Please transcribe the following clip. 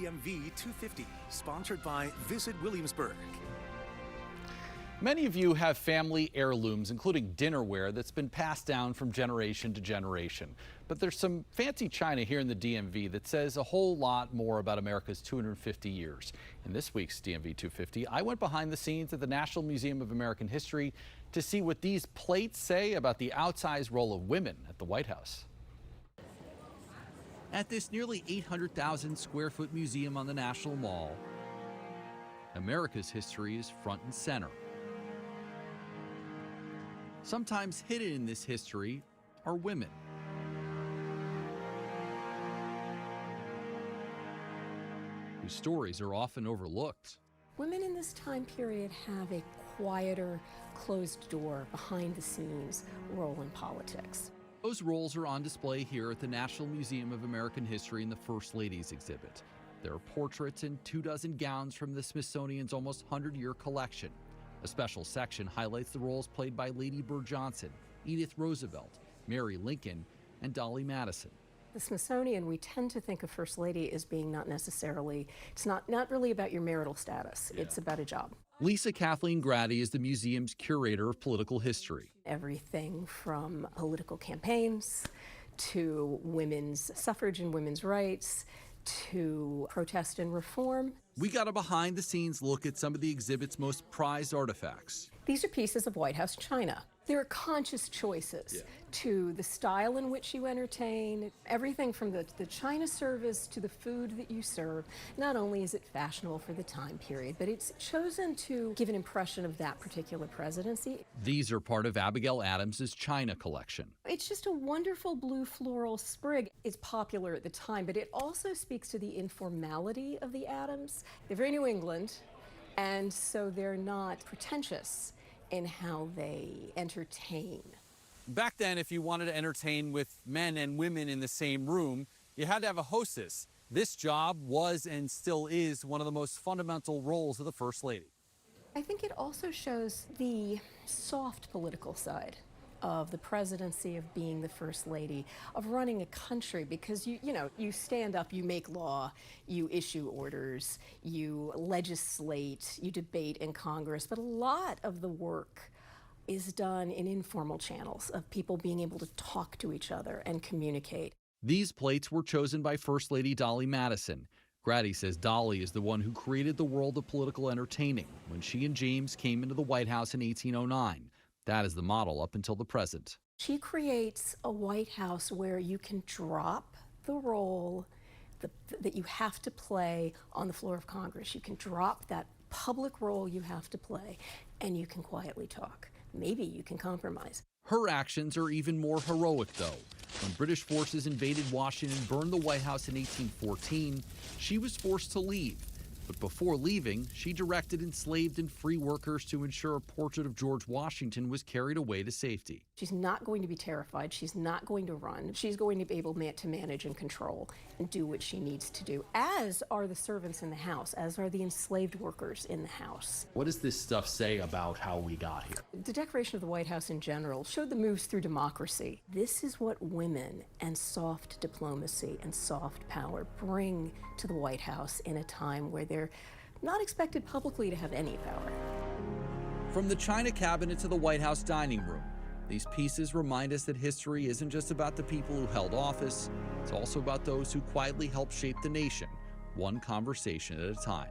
DMV 250, sponsored by Visit Williamsburg. Many of you have family heirlooms, including dinnerware that's been passed down from generation to generation. But there's some fancy china here in the DMV that says a whole lot more about America's 250 years. In this week's DMV 250, I went behind the scenes at the National Museum of American History to see what these plates say about the outsized role of women at the White House. At this nearly 800,000 square foot museum on the National Mall, America's history is front and center. Sometimes hidden in this history are women. Whose stories are often overlooked. Women in this time period have a quieter, closed door, behind the scenes role in politics. Those roles are on display here at the National Museum of American History in the First Lady's exhibit. There are portraits and 24 gowns from the Smithsonian's almost 100-year collection. A special section highlights the roles played by Lady Bird Johnson, Edith Roosevelt, Mary Lincoln, and Dolly Madison. The Smithsonian, we tend to think of First Lady as being not necessarily, it's not really about your marital status. Yeah. It's about a job. Lisa Kathleen Grady is the museum's curator of political history. Everything from political campaigns to women's suffrage and women's rights to protest and reform. We got a behind-the-scenes look at some of the exhibit's most prized artifacts. These are pieces of White House china. There are conscious choices to the style in which you entertain, everything from the china service to the food that you serve. Not only is it fashionable for the time period, but it's chosen to give an impression of that particular presidency. These are part of Abigail Adams's china collection. It's just a wonderful blue floral sprig. It's popular at the time, but it also speaks to the informality of the Adams. They're very New England, and so they're not pretentious in how they entertain. Back then, if you wanted to entertain with men and women in the same room, you had to have a hostess. This job was and still is one of the most fundamental roles of the First Lady. I think it also shows the soft political side of the presidency, of being the First Lady, of running a country, because you stand up, you make law, you issue orders, you legislate, you debate in Congress, but a lot of the work is done in informal channels of people being able to talk to each other and communicate. These plates were chosen by First Lady Dolly Madison. Grady says Dolly is the one who created the world of political entertaining when she and James came into the White House in 1809. That is the model up until the present. She creates a White House where you can drop the role that you have to play on the floor of Congress. You can drop that public role you have to play, and you can quietly talk. Maybe you can compromise. Her actions are even more heroic, though. When British forces invaded Washington and burned the White House in 1814, she was forced to leave. But before leaving, she directed enslaved and free workers to ensure a portrait of George Washington was carried away to safety. She's not going to be terrified. She's not going to run. She's going to be able to manage and control and do what she needs to do, as are the servants in the house, as are the enslaved workers in the house. What does this stuff say about how we got here? The decoration of the White House in general showed the moves through democracy. This is what women and soft diplomacy and soft power bring to the White House in a time where they're not expected publicly to have any power. From the China cabinet to the White House dining room, these pieces remind us that history isn't just about the people who held office, it's also about those who quietly helped shape the nation, one conversation at a time.